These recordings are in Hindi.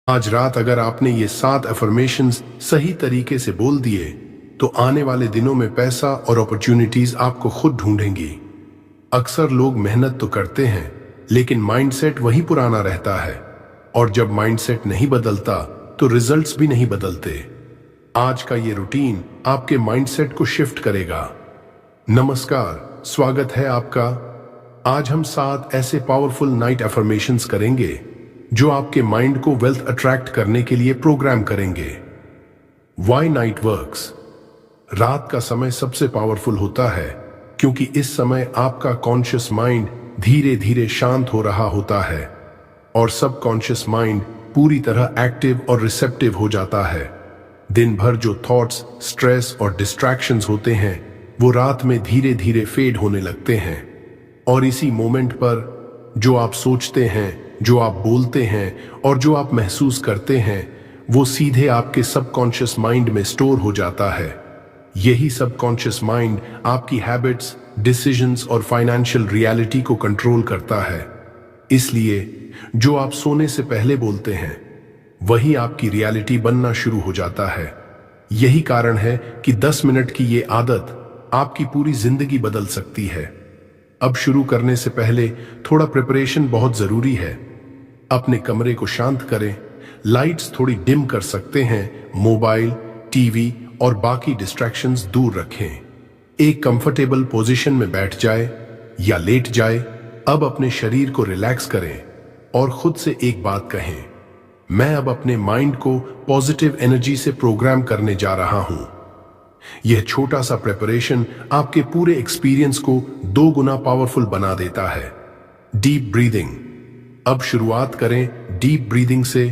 आज रात अगर आपने ये 7 अफर्मेशंस सही तरीके से बोल दिए तो आने वाले दिनों में पैसा और अपॉर्चुनिटीज आपको खुद ढूंढेंगी। अक्सर लोग मेहनत तो करते हैं लेकिन माइंडसेट वही पुराना रहता है, और जब माइंडसेट नहीं बदलता तो रिजल्ट्स भी नहीं बदलते। आज का ये रूटीन आपके माइंडसेट को शिफ्ट करेगा। नमस्कार, स्वागत है आपका। आज हम 7 ऐसे पावरफुल नाइट अफर्मेशंस करेंगे जो आपके माइंड को वेल्थ अट्रैक्ट करने के लिए प्रोग्राम करेंगे। Why night works. रात का समय सबसे पावरफुल होता है क्योंकि इस समय आपका कॉन्शियस माइंड धीरे धीरे शांत हो रहा होता है और सबकॉन्शियस माइंड पूरी तरह एक्टिव और रिसेप्टिव हो जाता है। दिन भर जो थॉट्स, स्ट्रेस और डिस्ट्रैक्शंस होते हैं वो रात में धीरे धीरे फेड होने लगते हैं, और इसी मोमेंट पर जो आप सोचते हैं, जो आप बोलते हैं और जो आप महसूस करते हैं वो सीधे आपके सबकॉन्शियस माइंड में स्टोर हो जाता है। यही सबकॉन्शियस माइंड आपकी हैबिट्स, डिसीजंस और फाइनेंशियल रियलिटी को कंट्रोल करता है। इसलिए जो आप सोने से पहले बोलते हैं वही आपकी रियलिटी बनना शुरू हो जाता है। यही कारण है कि 10 मिनट की ये आदत आपकी पूरी जिंदगी बदल सकती है। अब शुरू करने से पहले थोड़ा प्रिपरेशन बहुत जरूरी है। अपने कमरे को शांत करें, लाइट्स थोड़ी डिम कर सकते हैं, मोबाइल, टीवी और बाकी डिस्ट्रैक्शंस दूर रखें। एक कंफर्टेबल पोजीशन में बैठ जाए या लेट जाए। अब अपने शरीर को रिलैक्स करें और खुद से एक बात कहें, मैं अब अपने माइंड को पॉजिटिव एनर्जी से प्रोग्राम करने जा रहा हूं। यह छोटा सा प्रिपरेशन आपके पूरे एक्सपीरियंस को 2 गुना पावरफुल बना देता है। Deep breathing. अब शुरुआत करें डीप ब्रीदिंग से।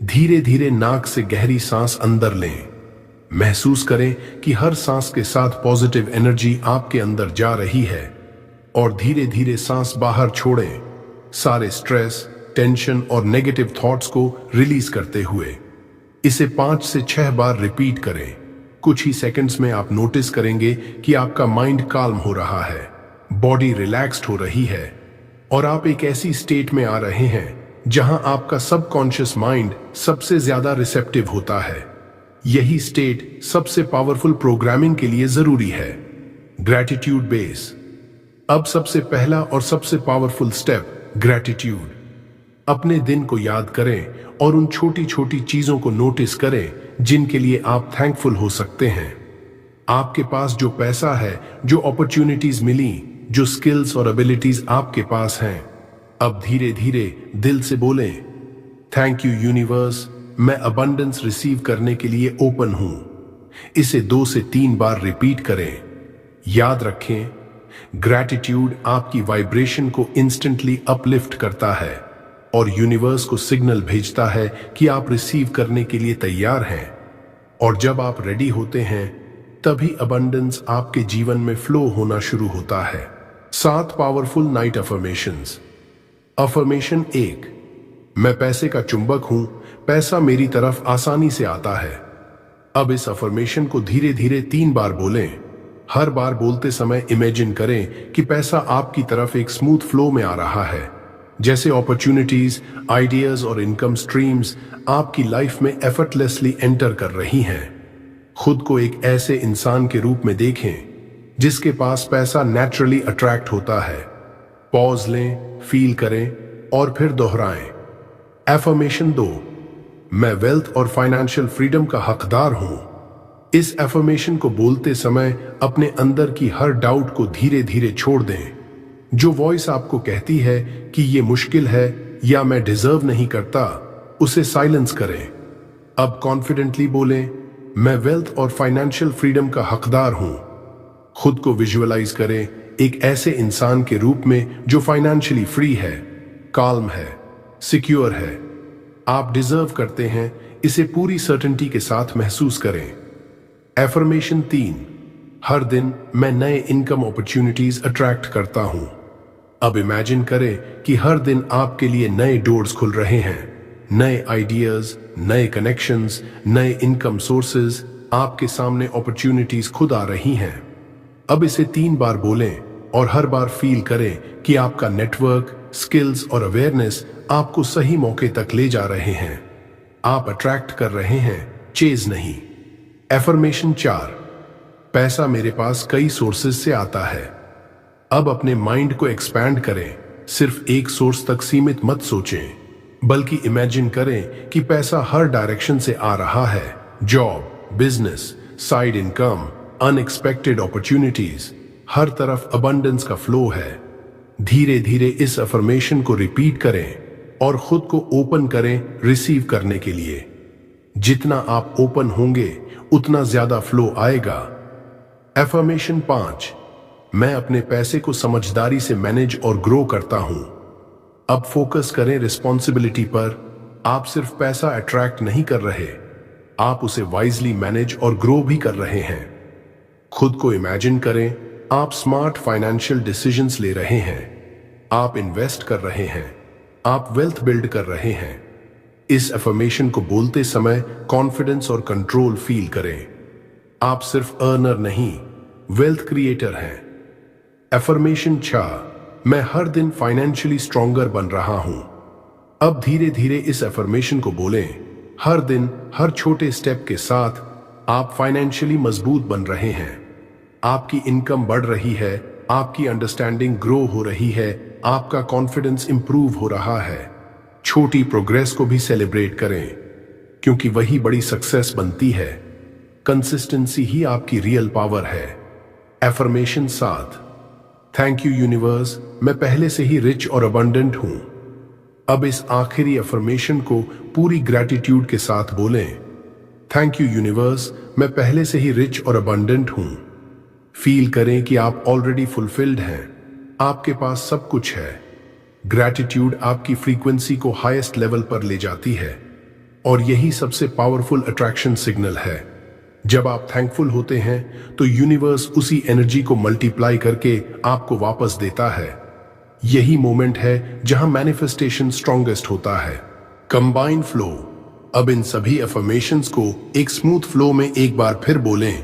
धीरे धीरे नाक से गहरी सांस अंदर लें। महसूस करें कि हर सांस के साथ पॉजिटिव एनर्जी आपके अंदर जा रही है, और धीरे धीरे सांस बाहर छोड़ें, सारे स्ट्रेस, टेंशन और नेगेटिव थॉट्स को रिलीज करते हुए। इसे 5 से 6 बार रिपीट करें। कुछ ही सेकंड्स में आप नोटिस करेंगे कि आपका माइंड काल्म हो रहा है, बॉडी रिलैक्स्ड हो रही है और आप एक ऐसी स्टेट में आ रहे हैं जहां आपका सबकॉन्शियस माइंड सबसे ज्यादा रिसेप्टिव होता है। यही स्टेट सबसे पावरफुल प्रोग्रामिंग के लिए जरूरी है। Gratitude base. अब सबसे पहला और सबसे पावरफुल स्टेप ग्रैटिट्यूड। अपने दिन को याद करें और उन छोटी छोटी चीजों को नोटिस करें जिनके लिए आप थैंकफुल हो सकते हैं। आपके पास जो पैसा है, जो अपॉर्चुनिटीज मिली, जो स्किल्स और एबिलिटीज आपके पास हैं, अब धीरे धीरे दिल से बोलें, थैंक यू यूनिवर्स, मैं अबंडेंस रिसीव करने के लिए ओपन हूं। इसे 2 से 3 बार रिपीट करें। याद रखें, ग्रैटिट्यूड आपकी वाइब्रेशन को इंस्टेंटली अपलिफ्ट करता है और यूनिवर्स को सिग्नल भेजता है कि आप रिसीव करने के लिए तैयार हैं। और जब आप रेडी होते हैं तभी अबंडेंस आपके जीवन में फ्लो होना शुरू होता है। 7 पावरफुल नाइट अफर्मेशंस। अफर्मेशन 1, मैं पैसे का चुंबक हूं, पैसा मेरी तरफ आसानी से आता है। अब इस अफर्मेशन को धीरे धीरे 3 बार बोलें। हर बार बोलते समय इमेजिन करें कि पैसा आपकी तरफ एक स्मूथ फ्लो में आ रहा है, जैसे अपॉर्चुनिटीज, आइडियाज और इनकम स्ट्रीम्स आपकी लाइफ में एफर्टलेसली एंटर कर रही हैं। खुद को एक ऐसे इंसान के रूप में देखें जिसके पास पैसा नेचुरली अट्रैक्ट होता है। पॉज लें, फील करें और फिर दोहराएं। एफर्मेशन 2, मैं वेल्थ और फाइनेंशियल फ्रीडम का हकदार हूं। इस एफर्मेशन को बोलते समय अपने अंदर की हर डाउट को धीरे धीरे छोड़ दें। जो वॉइस आपको कहती है कि ये मुश्किल है या मैं डिजर्व नहीं करता, उसे साइलेंस करें। अब कॉन्फिडेंटली बोलें, मैं वेल्थ और फाइनेंशियल फ्रीडम का हकदार हूं। खुद को विजुअलाइज करें एक ऐसे इंसान के रूप में जो फाइनेंशियली फ्री है, काल्म है, सिक्योर है। आप डिजर्व करते हैं, इसे पूरी सर्टेनिटी के साथ महसूस करें। एफर्मेशन 3, हर दिन मैं नए इनकम अपॉर्चुनिटीज अट्रैक्ट करता हूं। अब इमेजिन करें कि हर दिन आपके लिए नए डोर्स खुल रहे हैं, नए आइडियाज, नए कनेक्शंस, नए इनकम सोर्सेज आपके सामने अपॉर्चुनिटीज खुद आ रही हैं। अब इसे 3 बार बोलें और हर बार फील करें कि आपका नेटवर्क, स्किल्स और अवेयरनेस आपको सही मौके तक ले जा रहे हैं। आप अट्रैक्ट कर रहे हैं, चेज नहीं। एफर्मेशन 4, पैसा मेरे पास कई सोर्सेज से आता है। अब अपने माइंड को एक्सपैंड करें, सिर्फ एक सोर्स तक सीमित मत सोचें, बल्कि इमेजिन करें कि पैसा हर डायरेक्शन से आ रहा है। Job, business, side income, unexpected opportunities, हर तरफ अबंडेंस का फ्लो है। धीरे धीरे इस अफर्मेशन को रिपीट करें और खुद को ओपन करें रिसीव करने के लिए। जितना आप ओपन होंगे उतना ज्यादा फ्लो आएगा। एफर्मेशन 5, मैं अपने पैसे को समझदारी से मैनेज और ग्रो करता हूं। अब फोकस करें रिस्पॉन्सिबिलिटी पर। आप सिर्फ पैसा अट्रैक्ट नहीं कर रहे, आप उसे वाइजली मैनेज और ग्रो भी कर रहे हैं। खुद को इमेजिन करें, आप स्मार्ट फाइनेंशियल डिसीजंस ले रहे हैं, आप इन्वेस्ट कर रहे हैं, आप वेल्थ बिल्ड कर रहे हैं। इस अफर्मेशन को बोलते समय कॉन्फिडेंस और कंट्रोल फील करें। आप सिर्फ अर्नर नहीं, वेल्थ क्रिएटर हैं। एफर्मेशन 6, मैं हर दिन फाइनेंशियली स्ट्रॉन्गर बन रहा हूं। अब धीरे धीरे इस एफर्मेशन को बोलें। हर दिन, हर छोटे स्टेप के साथ आप फाइनेंशियली मजबूत बन रहे हैं। आपकी इनकम बढ़ रही है, आपकी अंडरस्टैंडिंग ग्रो हो रही है, आपका कॉन्फिडेंस इंप्रूव हो रहा है। छोटी प्रोग्रेस को भी सेलिब्रेट करें, क्योंकि वही बड़ी सक्सेस बनती है। कंसिस्टेंसी ही आपकी रियल पावर है। एफर्मेशन 7, थैंक यू यूनिवर्स, मैं पहले से ही रिच और अबंडेंट हूं। अब इस आखिरी अफर्मेशन को पूरी ग्रैटिट्यूड के साथ बोलें। थैंक यू यूनिवर्स, मैं पहले से ही रिच और अबंडेंट हूं। फील करें कि आप ऑलरेडी फुलफिल्ड हैं, आपके पास सब कुछ है। ग्रैटिट्यूड आपकी फ्रीक्वेंसी को हाईएस्ट लेवल पर ले जाती है, और यही सबसे पावरफुल अट्रैक्शन सिग्नल है। जब आप थैंकफुल होते हैं तो यूनिवर्स उसी एनर्जी को मल्टीप्लाई करके आपको वापस देता है। यही मोमेंट है जहां मैनिफेस्टेशन स्ट्रॉन्गेस्ट होता है। Combine flow. अब इन सभी अफर्मेशंस को एक स्मूथ फ्लो में एक बार फिर बोलें।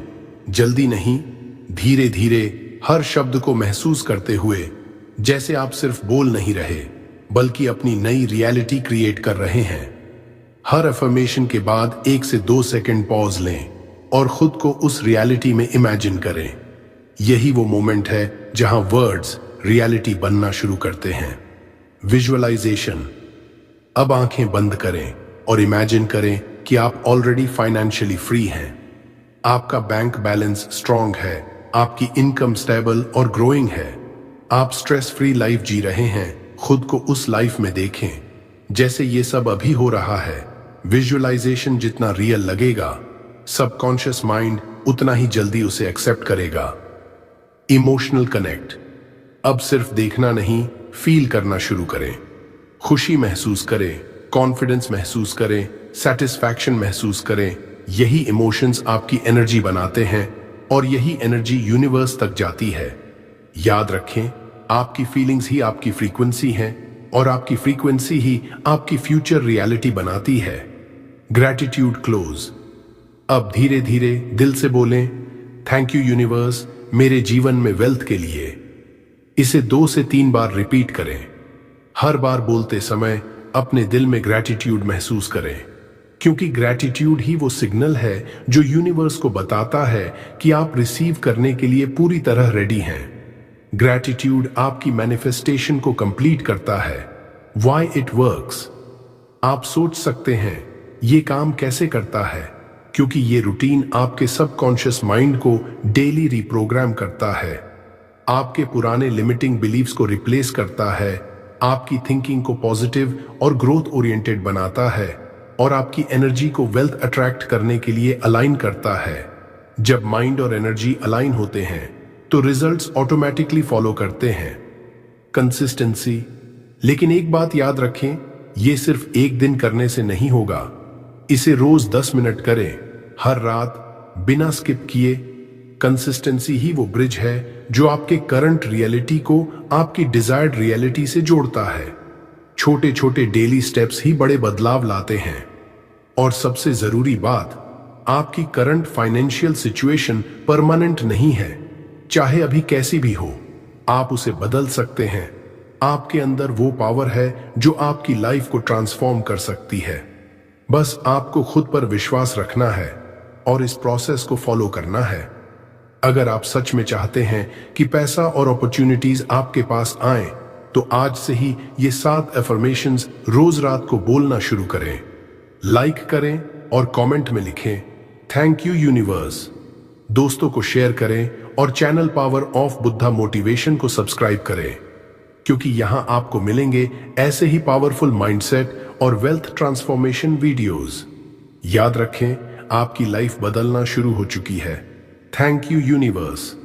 जल्दी नहीं, धीरे धीरे, हर शब्द को महसूस करते हुए, जैसे आप सिर्फ बोल नहीं रहे बल्कि अपनी नई रियलिटी क्रिएट कर रहे हैं। हर अफर्मेशन के बाद 1 से 2 सेकंड पॉज लें और खुद को उस रियलिटी में इमेजिन करें। यही वो मोमेंट है जहां वर्ड्स रियलिटी बनना शुरू करते हैं। विजुअलाइजेशन। अब आंखें बंद करें और इमेजिन करें कि आप ऑलरेडी फाइनेंशियली फ्री हैं। आपका बैंक बैलेंस स्ट्रांग है, आपकी इनकम स्टेबल और ग्रोइंग है। आप स्ट्रेस फ्री लाइफ जी रहे हैं। खुद को उस लाइफ में देखें जैसे ये सब अभी हो रहा है। विजुअलाइजेशन जितना रियल लगेगा, सबकॉन्शियस माइंड उतना ही जल्दी उसे एक्सेप्ट करेगा। Emotional connect. अब सिर्फ देखना नहीं, फील करना शुरू करें। खुशी महसूस करें, कॉन्फिडेंस महसूस करें, सेटिस्फैक्शन महसूस करें। यही इमोशंस आपकी एनर्जी बनाते हैं और यही एनर्जी यूनिवर्स तक जाती है। याद रखें, आपकी फीलिंग्स ही आपकी फ्रीक्वेंसी हैं और आपकी फ्रीक्वेंसी ही आपकी फ्यूचर रियलिटी बनाती है। Gratitude close. अब धीरे धीरे दिल से बोलें, थैंक यू यूनिवर्स मेरे जीवन में वेल्थ के लिए। इसे 2 से 3 बार रिपीट करें। हर बार बोलते समय अपने दिल में ग्रैटिट्यूड महसूस करें, क्योंकि ग्रैटिट्यूड ही वो सिग्नल है जो यूनिवर्स को बताता है कि आप रिसीव करने के लिए पूरी तरह रेडी हैं। ग्रैटिट्यूड आपकी मैनिफेस्टेशन को कंप्लीट करता है। Why it works. आप सोच सकते हैं ये काम कैसे करता है, क्योंकि ये रूटीन आपके सबकॉन्शियस माइंड को डेली रिप्रोग्राम करता है, आपके पुराने लिमिटिंग बिलीव्स को रिप्लेस करता है, आपकी थिंकिंग को पॉजिटिव और ग्रोथ ओरिएंटेड बनाता है और आपकी एनर्जी को वेल्थ अट्रैक्ट करने के लिए अलाइन करता है। जब माइंड और एनर्जी अलाइन होते हैं तो रिजल्ट्स ऑटोमेटिकली फॉलो करते हैं। कंसिस्टेंसी। लेकिन एक बात याद रखें, ये सिर्फ एक दिन करने से नहीं होगा। इसे रोज 10 मिनट करें, हर रात, बिना स्किप किए। कंसिस्टेंसी ही वो ब्रिज है जो आपके करंट रियलिटी को आपकी डिजायर्ड रियलिटी से जोड़ता है। छोटे छोटे डेली स्टेप्स ही बड़े बदलाव लाते हैं। और सबसे जरूरी बात, आपकी करंट फाइनेंशियल सिचुएशन परमानेंट नहीं है। चाहे अभी कैसी भी हो, आप उसे बदल सकते हैं। आपके अंदर वो पावर है जो आपकी लाइफ को ट्रांसफॉर्म कर सकती है। बस आपको खुद पर विश्वास रखना है और इस प्रोसेस को फॉलो करना है। अगर आप सच में चाहते हैं कि पैसा और अपॉर्चुनिटीज आपके पास आए, तो आज से ही ये 7 अफर्मेशंस रोज रात को बोलना शुरू करें। लाइक करें और कमेंट में लिखें थैंक यू यूनिवर्स। दोस्तों को शेयर करें और channel power of Buddha motivation को सब्सक्राइब करें, क्योंकि यहां आपको मिलेंगे ऐसे ही पावरफुल माइंडसेट और वेल्थ ट्रांसफॉर्मेशन वीडियोस। याद रखें, आपकी लाइफ बदलना शुरू हो चुकी है। Thank you universe.